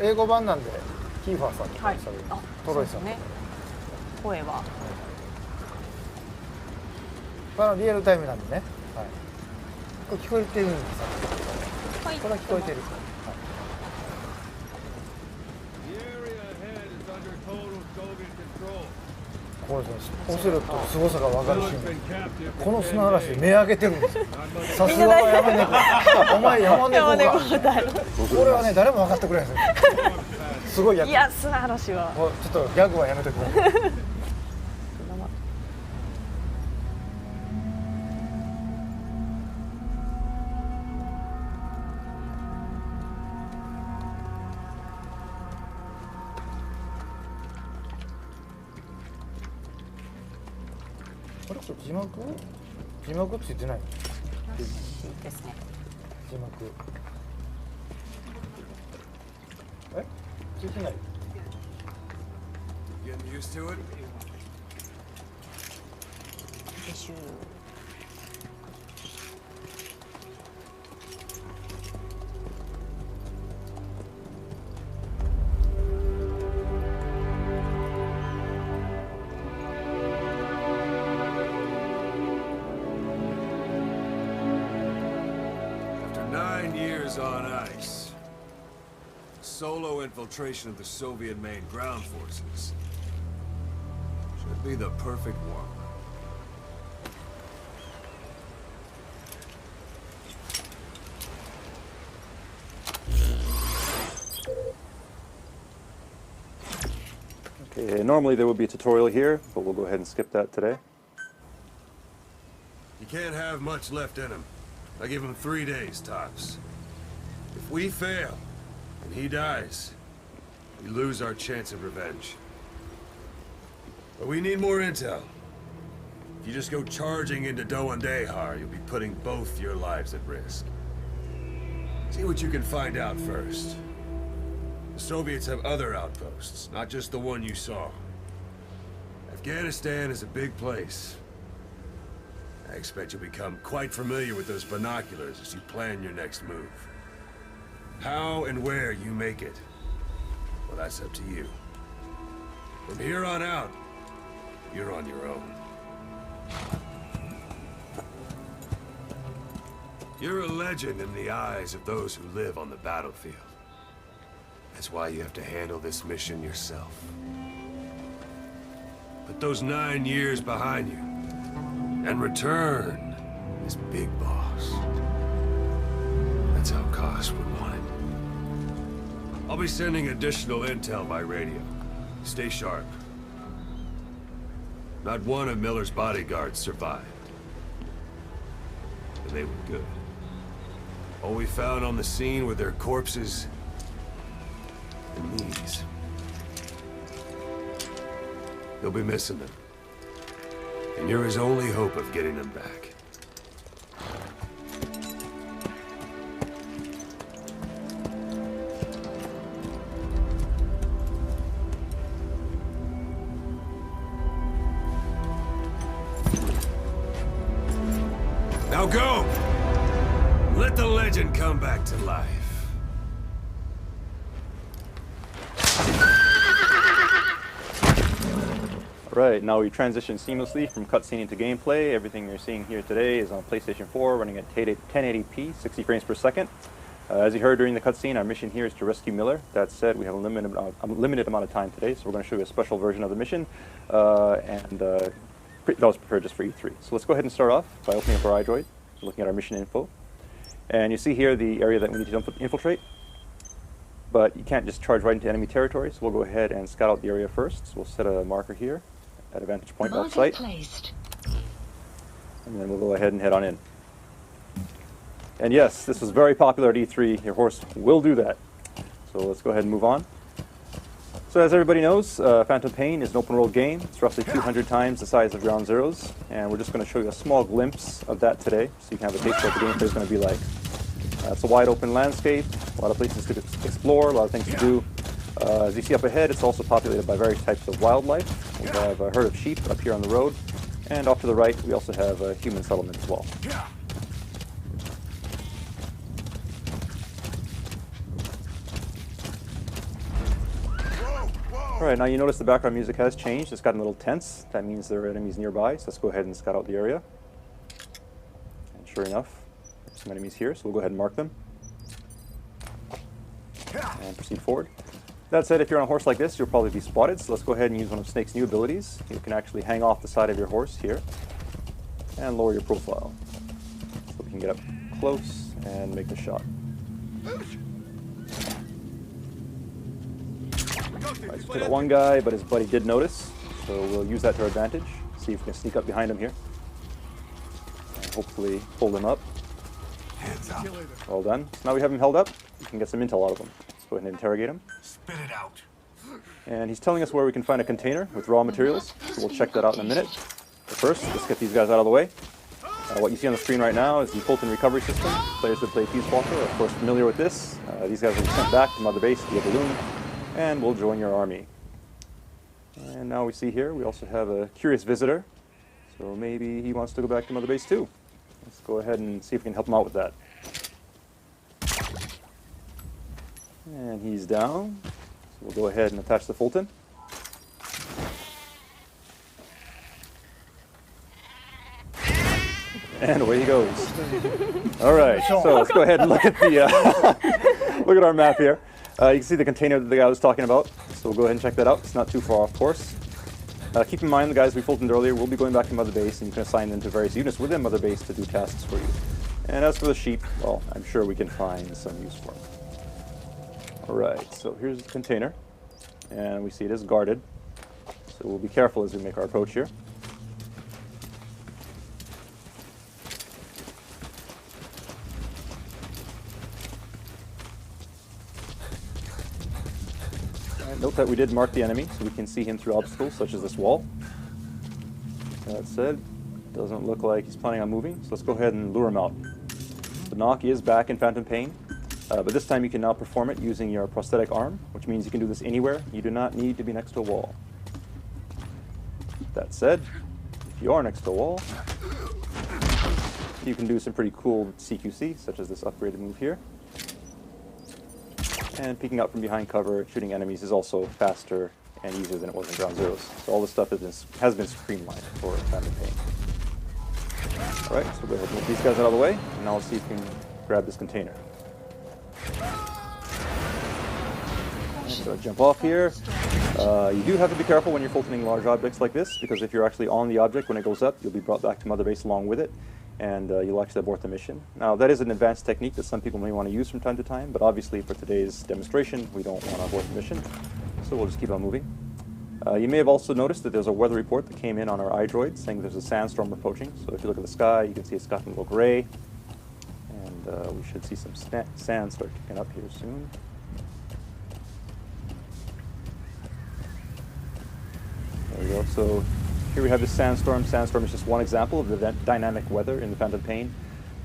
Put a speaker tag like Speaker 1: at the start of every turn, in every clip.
Speaker 1: 英語版なんでキーファーさんとかでしゃべる、トロイさんとか、
Speaker 2: ね、声は、
Speaker 1: リアルタイムなんでね、はい、これ聞こえてるんですよ、
Speaker 2: はい、
Speaker 1: これは聞こえてる、これですね、オセロットの凄さが分かるシーン、この砂嵐で目上げてるんですよ。さすがは山猫、お前山猫か。これはね、誰も分かってくれないですよ。すごいやつ。
Speaker 2: いや、砂嵐は。
Speaker 1: ちょっとギャグはやめてくれ。あれ、これ字幕ついてないの？
Speaker 2: ですね。
Speaker 1: 字幕。え？ついてない。
Speaker 3: On ice. Solo infiltration of the Soviet main ground forces. Should be the perfect one.
Speaker 4: Okay, normally there would be a tutorial here, but we'll go ahead and skip that today.
Speaker 3: You can't have much left in him. I give him 3 days tops. If we fail, and he dies, we lose our chance of revenge. But we need more intel. If you just go charging into Doandehar, you'll be putting both your lives at risk. See what you can find out first. The Soviets have other outposts, not just the one you saw. Afghanistan is a big place. I expect you'll become quite familiar with those binoculars as you plan your next move. How and where you make it, well, that's up to you. From here on out, you're on your own. You're a legend in the eyes of those who live on the battlefield. That's why you have to handle this mission yourself. Put those 9 years behind you, and return as Big Boss. That's how Koss would want it. I'll be sending additional intel by radio. Stay sharp. Not one of Miller's bodyguards survived. And they were good. All we found on the scene were their corpses and these. You'll be missing them. And you're his only hope of getting them back. Now go! Let the legend come back to life.
Speaker 4: Right, now we transition seamlessly from cutscene into gameplay. Everything you're seeing here today is on PlayStation 4, running at 1080p, 60 frames per second. As you heard during the cutscene, our mission here is to rescue Miller. That said, we have a limited amount of time today, so we're going to show you a special version of the mission, that was prepared just for E3. So let's go ahead and start off by opening up our iDroid, looking at our mission info. And you see here the area that we need to infiltrate. But you can't just charge right into enemy territory, so we'll go ahead and scout out the area first. So we'll set a marker here at a vantage point off-site. And then we'll go ahead and head on in. And yes, this was very popular at E3. Your horse will do that. So let's go ahead and move on. So as everybody knows, Phantom Pain is an open-world game. It's roughly 200 times the size of Ground Zeroes. And we're just going to show you a small glimpse of that today, so you can have a taste of what the gameplay is going to be like. It's a wide open landscape, a lot of places to explore, a lot of things to do. As you see up ahead, it's also populated by various types of wildlife. We have a herd of sheep up here on the road, and off to the right, we also have a human settlement as well. Alright, now you notice the background music has changed. It's gotten a little tense. That means there are enemies nearby, so let's go ahead and scout out the area. And sure enough, there's some enemies here, so we'll go ahead and mark them. And proceed forward. That said, if you're on a horse like this, you'll probably be spotted, so let's go ahead and use one of Snake's new abilities. You can actually hang off the side of your horse here and lower your profile. So we can get up close and make the shot. Alright, so took out one guy, but his buddy did notice, so we'll use that to our advantage. See if we can sneak up behind him here. And hopefully hold him up. Well done. So now we have him held up, we can get some intel out of him. Let's go ahead and interrogate him.
Speaker 5: Spit it out.
Speaker 4: And he's telling us where we can find a container with raw materials, so we'll check that out in a minute. But first, let's get these guys out of the way. What you see on the screen right now is the Fulton recovery system. Players who play Peace Walker are of course familiar with this. These guys will be sent back to Mother Base via balloon, and we'll join your army. And now we see here, we also have a curious visitor. So maybe he wants to go back to Mother Base too. Let's go ahead and see if we can help him out with that. And he's down. So we'll go ahead and attach the Fulton. And away he goes. All right, so let's go ahead and look at the look at our map here. You can see the container that the guy was talking about. So we'll go ahead and check that out. It's not too far off course. Keep in mind, the guys we Fultoned earlier will be going back to Mother Base, and you can assign them to various units within Mother Base to do tasks for you. And as for the sheep, well, I'm sure we can find some use for them. All right, so here's the container, and we see it is guarded. So we'll be careful as we make our approach here. Note that we did mark the enemy, so we can see him through obstacles such as this wall. That said, doesn't look like he's planning on moving, so let's go ahead and lure him out. The knock is back in Phantom Pain, but this time you can now perform it using your prosthetic arm, which means you can do this anywhere. You do not need to be next to a wall. That said, if you are next to a wall, you can do some pretty cool CQC, such as this upgraded move here. And peeking out from behind cover, shooting enemies is also faster and easier than it was in Ground Zeroes. So all this stuff has been streamlined for Phantom Pain. Alright, so we'll go ahead and move these guys out of the way, and now let's see if we can grab this container. So jump off here. You do have to be careful when you're Fultoning large objects like this, because if you're actually on the object when it goes up, you'll be brought back to Mother Base along with it, and you'll actually abort the mission. Now, that is an advanced technique that some people may want to use from time to time, but obviously for today's demonstration, we don't want to abort the mission, so we'll just keep on moving. You may have also noticed that there's a weather report that came in on our iDroid saying there's a sandstorm approaching. So if you look at the sky, you can see it's gotten a little gray, and we should see some sand start kicking up here soon. There we go. So here we have this sandstorm. Sandstorm is just one example of the dynamic weather in the Phantom Pain.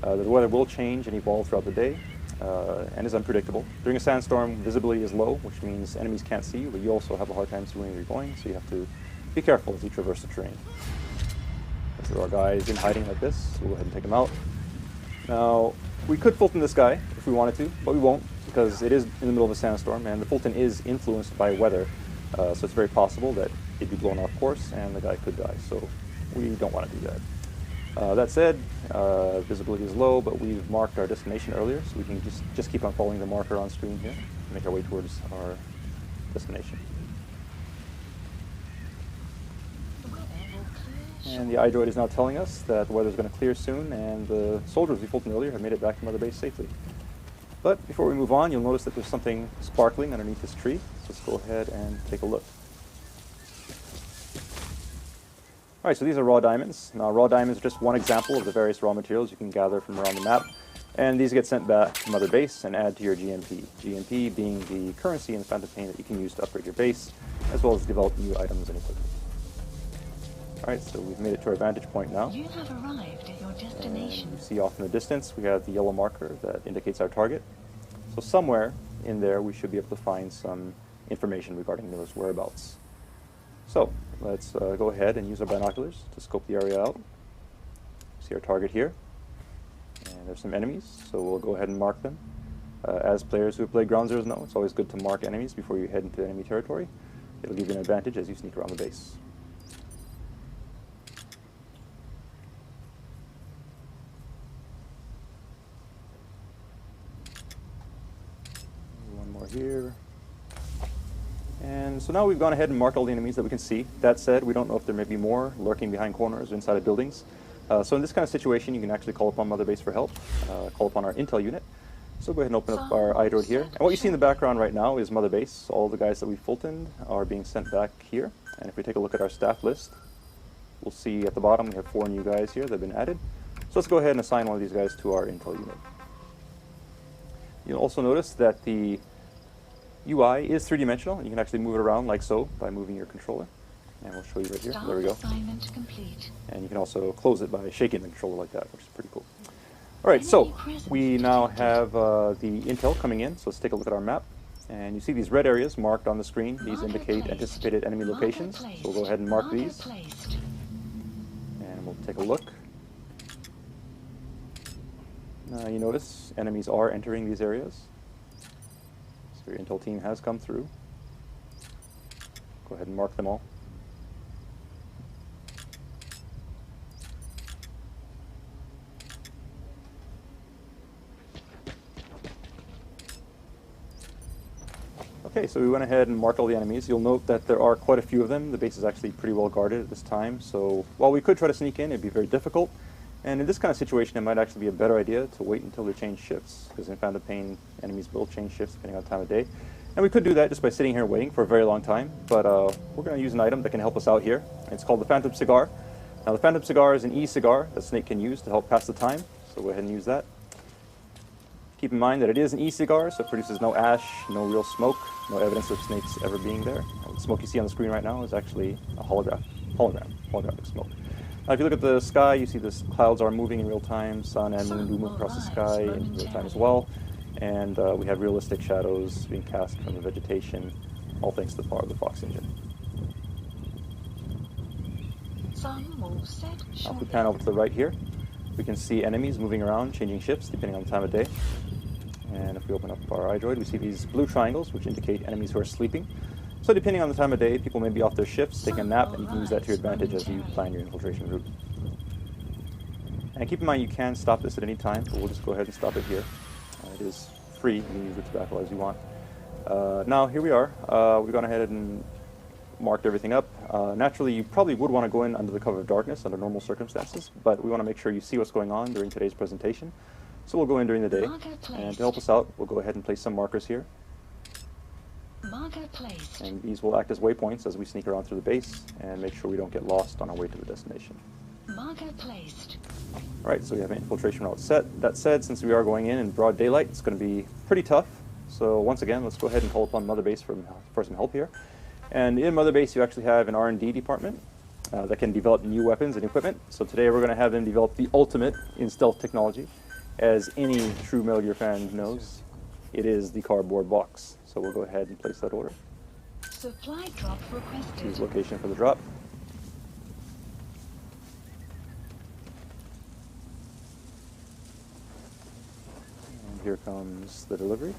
Speaker 4: The weather will change and evolve throughout the day, and is unpredictable. During a sandstorm, visibility is low, which means enemies can't see you, but you also have a hard time seeing where you're going, so you have to be careful as you traverse the terrain. There are guys in hiding like this, so we'll go ahead and take them out. Now, we could Fulton this guy if we wanted to, but we won't, because it is in the middle of a sandstorm, and the Fulton is influenced by weather, so it's very possible that he'd be blown off course, and the guy could die, so we don't want to do that. That said, visibility is low, but we've marked our destination earlier, so we can just keep on following the marker on screen here and make our way towards our destination. And the iDroid is now telling us that the weather is going to clear soon, and the soldiers we Fulton earlier have made it back to Mother Base safely. But before we move on, you'll notice that there's something sparkling underneath this tree, so let's go ahead and take a look. Alright, so these are raw diamonds. Now, raw diamonds are just one example of the various raw materials you can gather from around the map, and these get sent back to Mother Base and add to your GMP. GMP being the currency in the Phantom Pain that you can use to upgrade your base, as well as develop new items and equipment. Alright, so we've made it to our vantage point now.
Speaker 6: You have arrived at your destination.
Speaker 4: And you see off in the distance, we have the yellow marker that indicates our target. So somewhere in there, we should be able to find some information regarding those whereabouts. So, let's go ahead and use our binoculars to scope the area out. See our target here. And there's some enemies, so we'll go ahead and mark them. As players who have played Ground Zeroes know, it's always good to mark enemies before you head into enemy territory. It'll give you an advantage as you sneak around the base. One more here. And so now we've gone ahead and marked all the enemies that we can see. That said, we don't know if there may be more lurking behind corners or inside of buildings. So in this kind of situation, you can actually call upon Mother Base for help, call upon our intel unit. So go ahead and open up our iDroid here. And what you see in the background right now is Mother Base. All the guys that we Fultoned are being sent back here. And if we take a look at our staff list, we'll see at the bottom we have 4 new guys here that have been added. So let's go ahead and assign one of these guys to our intel unit. You'll also notice that the UI is 3-dimensional, and you can actually move it around like so by moving your controller. And we'll show you right here. There we go.
Speaker 6: Assignment complete.
Speaker 4: And you can also close it by shaking the controller like that, which is pretty cool. All right, so we now have the intel coming in. So let's take a look at our map. And you see these red areas marked on the screen. These indicate anticipated enemy locations. So we'll go ahead and mark these. And we'll take a look. Now you notice enemies are entering these areas. So your intel team has come through. Go ahead and mark them all. Okay, so we went ahead and marked all the enemies. You'll note that there are quite a few of them. The base is actually pretty well guarded at this time, so while we could try to sneak in, it'd be very difficult. And in this kind of situation, it might actually be a better idea to wait until they change shifts, because in Phantom Pain, enemies will change shifts depending on the time of day. And we could do that just by sitting here waiting for a very long time, but we're going to use an item that can help us out here. It's called the Phantom Cigar. Now the Phantom Cigar is an e-cigar that Snake can use to help pass the time, so go ahead and use that. Keep in mind that it is an e-cigar, so it produces no ash, no real smoke, no evidence of snakes ever being there. The smoke you see on the screen right now is actually a holographic smoke. Now if you look at the sky, you see the clouds are moving in real time, sun and moon do move across the sky in real time as well, and we have realistic shadows being cast from the vegetation, all thanks to the power of the Fox engine. Now if we pan over to the right here, we can see enemies moving around, changing shifts depending on the time of day. And if we open up our iDroid, we see these blue triangles, which indicate enemies who are sleeping. So depending on the time of day, people may be off their shifts, taking a nap, and you can use that to your advantage as you plan your infiltration route. And keep in mind you can stop this at any time, but we'll just go ahead and stop it here. It is free, you can use it to battle as you want. Now here we are. We've gone ahead and marked everything up. Naturally, you probably would want to go in under the cover of darkness under normal circumstances, but we want to make sure you see what's going on during today's presentation. So we'll go in during the day, and to help us out, we'll go ahead and place some markers here. And these will act as waypoints as we sneak around through the base and make sure we don't get lost on our way to the destination. Alright, so we have an infiltration route set. That said, since we are going in broad daylight, it's going to be pretty tough. So once again, let's go ahead and call upon Mother Base for some help here. And in Mother Base, you actually have an R&D department that can develop new weapons and equipment. So today we're going to have them develop the ultimate in stealth technology. As any true Metal Gear fan knows, it is the cardboard box. So we'll go ahead and place that order.
Speaker 6: Supply drop requested.
Speaker 4: Choose location for the drop. And here comes the delivery.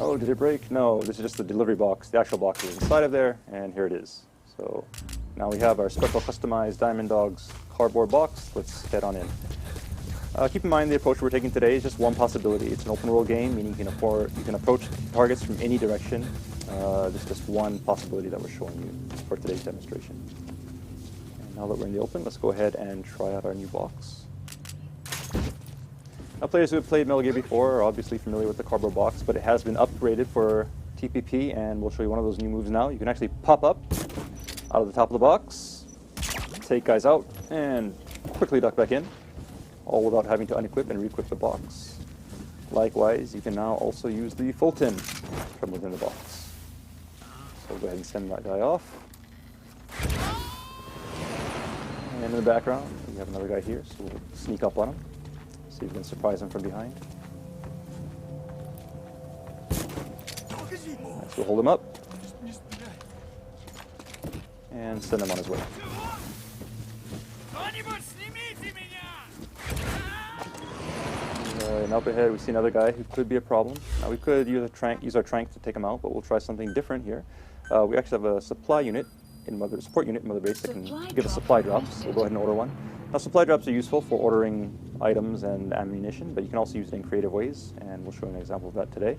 Speaker 4: Oh, did it break? No, this is just the delivery box. The actual box is inside of there, and here it is. So now we have our special customized Diamond Dogs cardboard box. Let's head on in. Keep in mind the approach we're taking today is just one possibility. It's an open world game, meaning you can approach targets from any direction. This is just one possibility that we're showing you for today's demonstration. And now that we're in the open, let's go ahead and try out our new box. Now, players who have played Metal Gear before are obviously familiar with the cardboard box, but it has been upgraded for TPP, and we'll show you one of those new moves now. You can actually pop up out of the top of the box, take guys out, and quickly duck back in, all without having to unequip and re-equip the box. Likewise, you can now also use the Fulton from within the box. So we'll go ahead and send that guy off. And in the background, we have another guy here, so we'll sneak up on him. See if we can surprise him from behind. Nice, we'll hold him up. and send him on his way. And up ahead, we see another guy who could be a problem. Now we could use our trank to take him out, but we'll try something different here. We actually have a support unit in Mother Base that can give us supply drops. We'll go ahead and order one. Now supply drops are useful for ordering items and ammunition, but you can also use it in creative ways, and we'll show you an example of that today.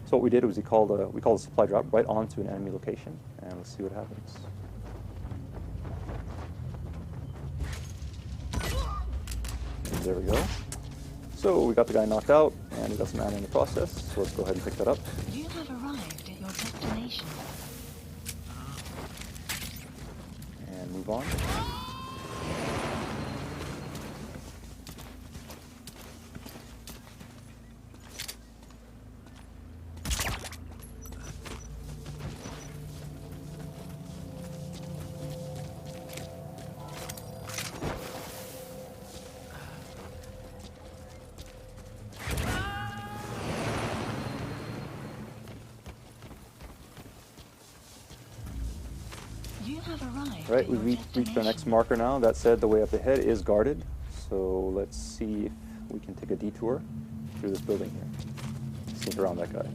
Speaker 4: So what we did was we called a supply drop right onto an enemy location, and let's see what happens. And there we go. So we got the guy knocked out, and we got some ammo in the process, so let's go ahead and pick that up.
Speaker 6: You have arrived at your destination.
Speaker 4: And move on.
Speaker 6: You have arrived
Speaker 4: Right,
Speaker 6: at your
Speaker 4: we've reached our next
Speaker 6: destination.
Speaker 4: marker now. That said, the way up ahead is guarded, so let's see if we can take a detour through this building here. Sneak around that guy.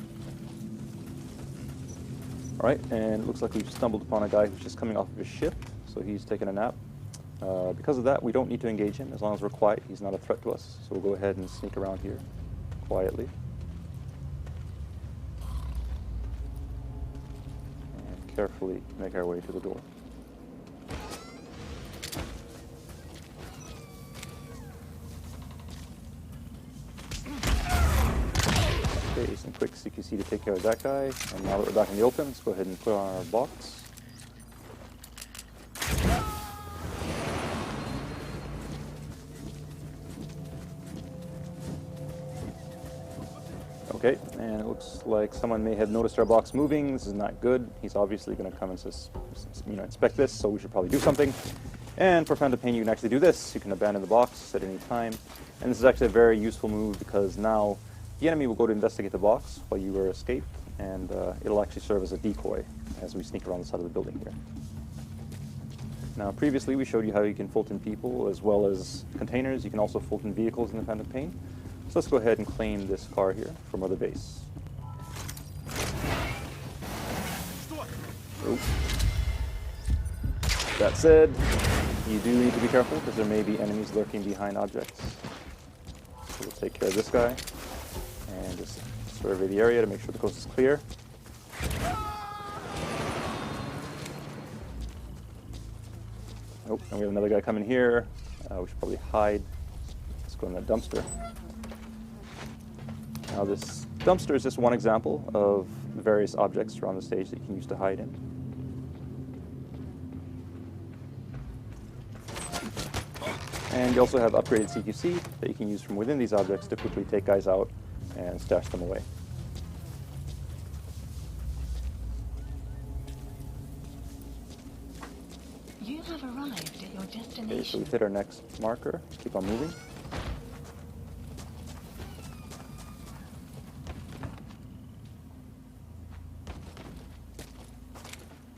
Speaker 4: Alright, and it looks like we've stumbled upon a guy who's just coming off of his shift, so he's taking a nap. Because of that, we don't need to engage him. As long as we're quiet, he's not a threat to us. So we'll go ahead and sneak around here quietly. And carefully make our way to the door. Okay, some quick CQC to take care of that guy. And now that we're back in the open, let's go ahead and put on our box. Okay, and it looks like someone may have noticed our box moving. This is not good. He's obviously going to come and inspect this, so we should probably do something. And for Phantom Pain, you can actually do this. You can abandon the box at any time. And this is actually a very useful move because now the enemy will go to investigate the box while you are escaped, and it'll actually serve as a decoy as we sneak around the side of the building here. Now, previously we showed you how you can Fulton people as well as containers. You can also Fulton vehicles in the Phantom Pain. So let's go ahead and claim this car here from Mother Base. Oh. That said, you do need to be careful because there may be enemies lurking behind objects. So we'll take care of this guy and just survey the area to make sure the coast is clear. Oh, and we have another guy coming here. We should probably hide. Let's go in that dumpster. Now this dumpster is just one example of the various objects around the stage that you can use to hide in. And you also have upgraded CQC that you can use from within these objects to quickly take guys out and stash them away.
Speaker 6: You have arrived at your destination.
Speaker 4: Okay, so we've hit our next marker. Keep on moving.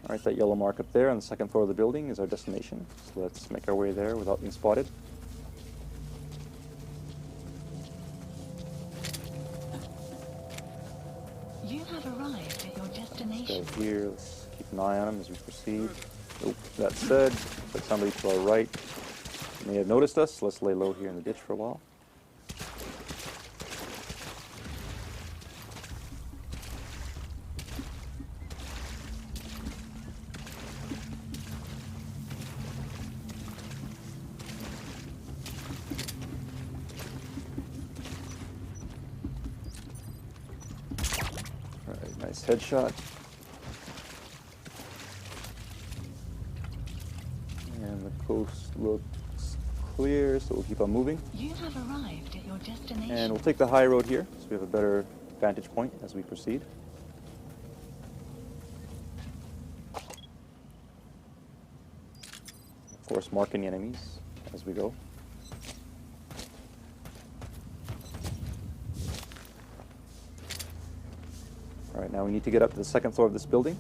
Speaker 4: Alright, that yellow mark up there on the second floor of the building is our destination. So let's make our way there without being spotted.
Speaker 6: You have arrived at your destination.
Speaker 4: Let's go here. Let's keep an eye on him as we proceed. Oh, that said, looks like somebody to our right may have noticed us. Let's lay low here in the ditch for a while. Alright, nice headshot. And the coast looks clear, so we'll keep on moving.
Speaker 6: You have arrived at your destination.
Speaker 4: And we'll take the high road here, so we have a better vantage point as we proceed. Of course, marking the enemies as we go. All right, now we need to get up to the second floor of this building,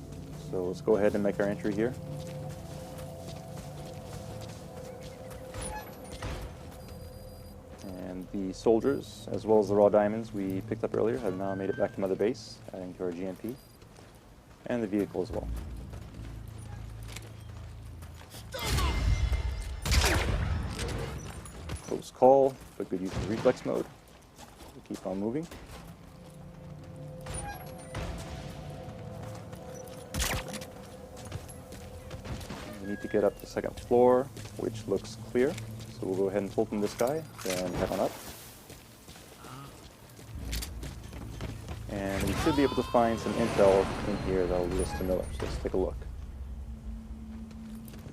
Speaker 4: so let's go ahead and make our entry here. the soldiers, as well as the raw diamonds we picked up earlier, have now made it back to Mother Base, adding to our GMP, and the vehicle as well. Close call, but good use of reflex mode. We'll keep on moving. We need to get up to the second floor, which looks clear. So we'll go ahead and Fulton this guy and head on up. And we should be able to find some intel in here that'll lead us to Miller. So let's take a look.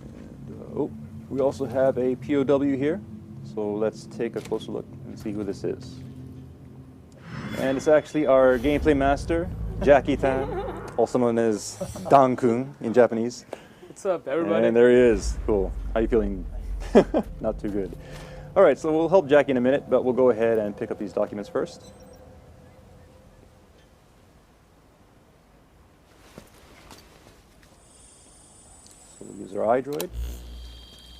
Speaker 4: And, oh, we also have a POW here. So let's take a closer look and see who this is. And it's actually our gameplay master, Jackie-tan, also known as Dan-kun in Japanese.
Speaker 5: What's up, everybody?
Speaker 4: And there he is. Cool. How you feeling? Not too good. All right, so we'll help Jackie in a minute, but we'll go ahead and pick up these documents first. So we'll use our iDroid,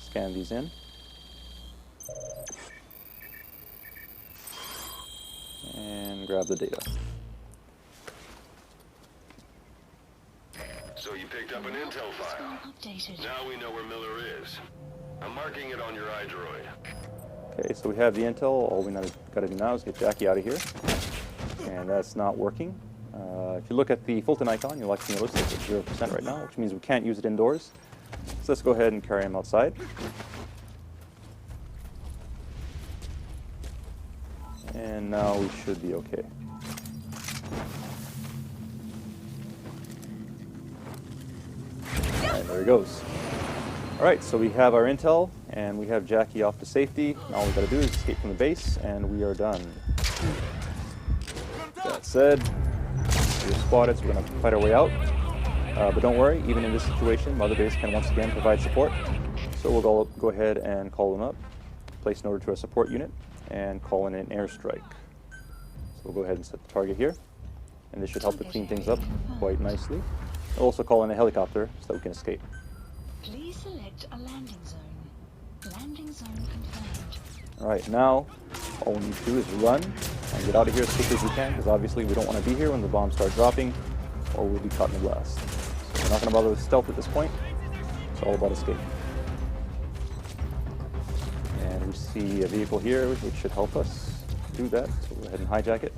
Speaker 4: scan these in. And grab the data.
Speaker 3: So you picked up an intel file.
Speaker 6: Updated.
Speaker 3: Now we know where Miller is. I'm marking it on your iDroid.
Speaker 4: Okay, so we have the intel. All we got to do now is get Jackie out of here. And that's not working. If you look at the Fulton icon, you'll actually notice it's at 0% right now, which means we can't use it indoors. So let's go ahead and carry him outside. And now we should be okay. And there he goes. All right, so we have our intel, and we have Jackie off to safety. Now all we gotta do is escape from the base, and we are done. That said, we're spotted, so we're gonna fight our way out. But don't worry, even in this situation, Mother Base can once again provide support. So we'll go ahead and call them up, place an order to a support unit, and call in an airstrike. So we'll go ahead and set the target here, and this should help to clean things up quite nicely. We'll also call in a helicopter so that we can escape.
Speaker 6: Please select a landing zone. Landing zone confirmed.
Speaker 4: All right, now all we need to do is run and get out of here as quickly as we can, because obviously we don't want to be here when the bombs start dropping, or we'll be caught in the blast. So we're not going to bother with stealth at this point. It's all about escape. And we see a vehicle here which should help us do that, so we'll go ahead and hijack it.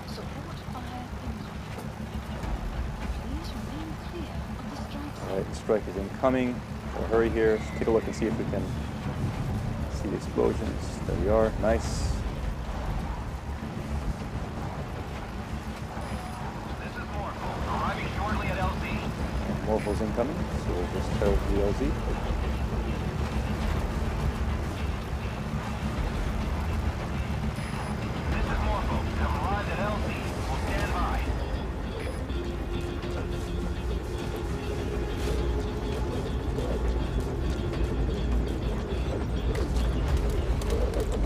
Speaker 6: Support fire incoming. Please remain clear of the strike zone.
Speaker 4: All right, the strike is incoming. We'll hurry here. Let's take a look and see if we can see the explosions. There we are. Nice.
Speaker 7: This is Morphle, arriving shortly at LZ.
Speaker 4: And Morphle's incoming, so we'll just tell the LZ.
Speaker 7: This is Morphle, have arrived at LZ. We'll stand by.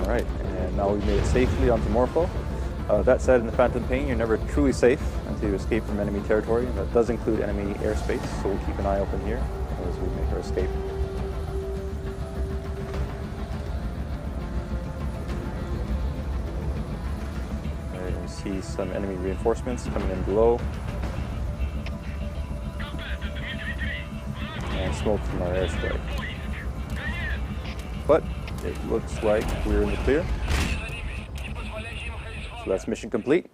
Speaker 4: All right, and now we've made it safely onto Morphle. That said, in the Phantom Pain, you're never truly safe until you escape from enemy territory, and that does include enemy airspace, so we'll keep an eye open here as we make our escape. All right, we see some enemy reinforcements coming in below. And smoke from our airstrike. But it looks like we're in the clear. So that's mission complete.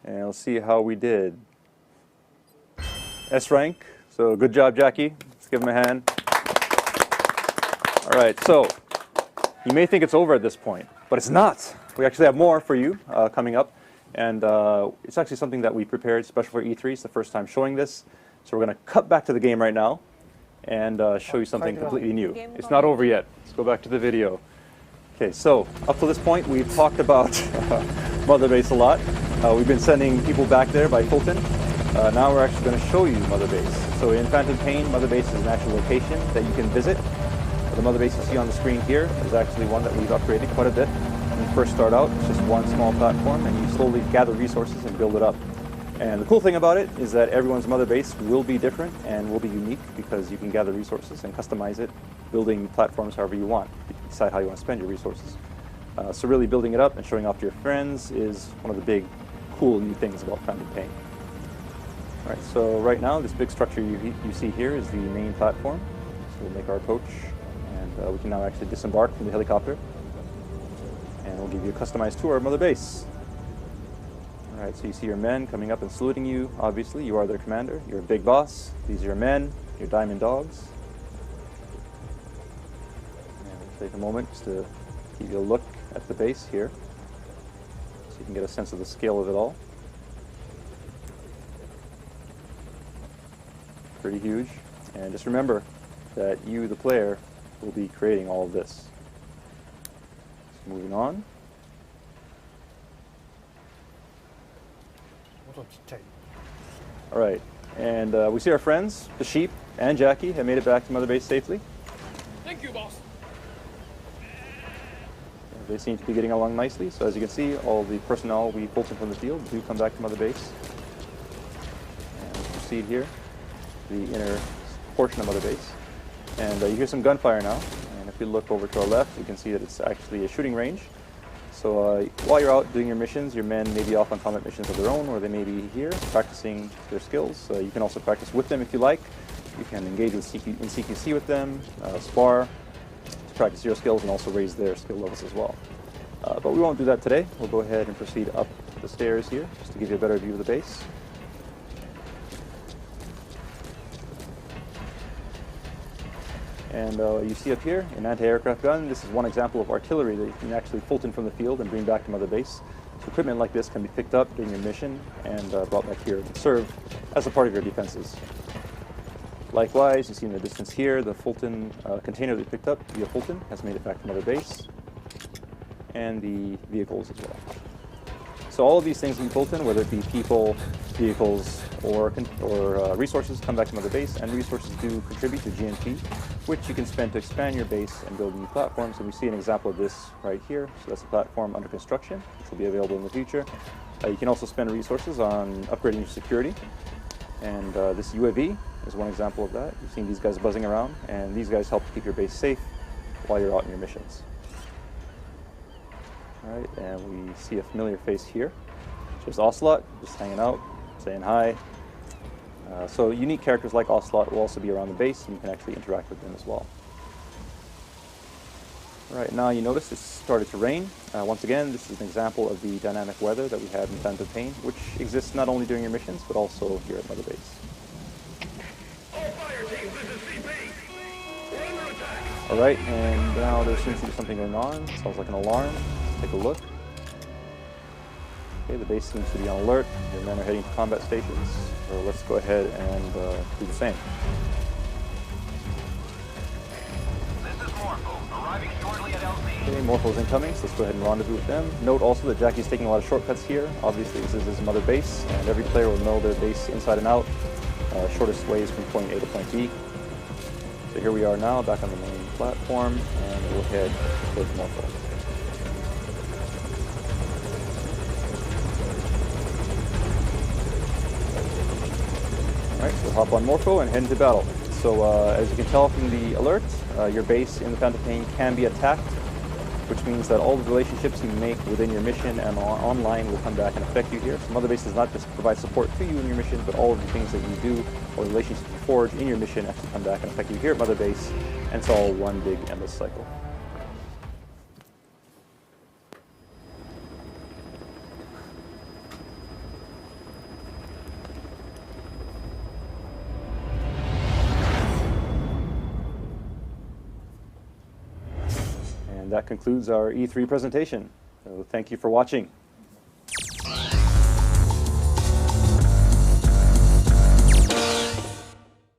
Speaker 4: And we'll see how we did. S rank. So good job, Jackie. Let's give him a hand. All right, so you may think it's over at this point, but it's not. We actually have more for you coming up. And it's actually something that we prepared special for E3. It's the first time showing this. So we're going to cut back to the game right now and show you something completely new. It's not over yet. Let's go back to the video. Okay, so up to this point, we've talked about Mother Base a lot. We've been sending people back there by Fulton. Now we're actually going to show you Mother Base. So in Phantom Pain, Mother Base is an actual location that you can visit. The Mother Base you see on the screen here is actually one that we've upgraded quite a bit. When you first start out, it's just one small platform, and you slowly gather resources and build it up. And the cool thing about it is that everyone's mother base will be different and will be unique because you can gather resources and customize it, building platforms however you want. You can decide how you want to spend your resources. So really building it up and showing off to your friends is one of the big, cool new things about Phantom Pain. All right, so right now this big structure you see here is the main platform. So we'll make our approach, and we can now actually disembark from the helicopter. And we'll give you a customized tour of Mother Base. All right, so you see your men coming up and saluting you. Obviously, you are their commander. You're a big boss. These are your men, your diamond dogs. And we'll take a moment just to give you a look at the base here, so you can get a sense of the scale of it all. Pretty huge. And just remember that you, the player, will be creating all of this. So moving on. All right, and we see our friends, the sheep and Jackie, have made it back to Mother Base safely.
Speaker 5: Thank you, boss.
Speaker 4: They seem to be getting along nicely. So as you can see, all the personnel we Fulton from the field do come back to Mother Base. And we'll proceed here, the inner portion of Mother Base. And you hear some gunfire now. And if you look over to our left, you can see that it's actually a shooting range. So while you're out doing your missions, your men may be off on combat missions of their own, or they may be here practicing their skills. You can also practice with them if you like. You can engage in CQC with them, spar, to practice your skills and also raise their skill levels as well. But we won't do that today. We'll go ahead and proceed up the stairs here, just to give you a better view of the base. And you see up here an anti-aircraft gun. This is one example of artillery that you can actually Fulton from the field and bring back to Mother Base. So equipment like this can be picked up during your mission and brought back here and serve as a part of your defenses. Likewise, you see in the distance here, the Fulton container that you picked up via Fulton has made it back to Mother Base, and the vehicles as well. So all of these things in Fulton, whether it be people, vehicles, or resources, come back to Mother Base, and resources do contribute to GNP, which you can spend to expand your base and build new platforms. And we see an example of this right here. So that's a platform under construction, which will be available in the future. You can also spend resources on upgrading your security. And this UAV is one example of that. You've seen these guys buzzing around, and these guys help to keep your base safe while you're out on your missions. All right, and we see a familiar face here. There's Ocelot, just hanging out, saying hi. So unique characters like Ocelot will also be around the base, and you can actually interact with them as well. All right, now you notice it's started to rain. Once again, this is an example of the dynamic weather that we have in Phantom Pain, which exists not only during your missions, but also here at Mother Base. All right, and now there seems to be something going on. Sounds like an alarm. Let's take a look. Okay, the base seems to be on alert. Your men are heading to combat stations. So let's go ahead and do the same.
Speaker 7: This is Morpho, arriving shortly at LZ.
Speaker 4: Okay, Morpho's incoming, so let's go ahead and rendezvous with them. Note also that Jackie's taking a lot of shortcuts here. Obviously, this is his Mother Base, and every player will know their base inside and out. Shortest ways from point A to point B. So here we are now, back on the main platform, and we'll head towards Morpho. Alright, so we'll hop on Morpho and head into battle. So as you can tell from the alert, your base in the Phantom Pain can be attacked, which means that all the relationships you make within your mission and online will come back and affect you here. So Mother Base does not just provide support to you in your mission, but all of the things that you do or the relationships you forge in your mission actually come back and affect you here at Mother Base, and it's all one big endless cycle. And that concludes our E3 presentation. So thank you for watching.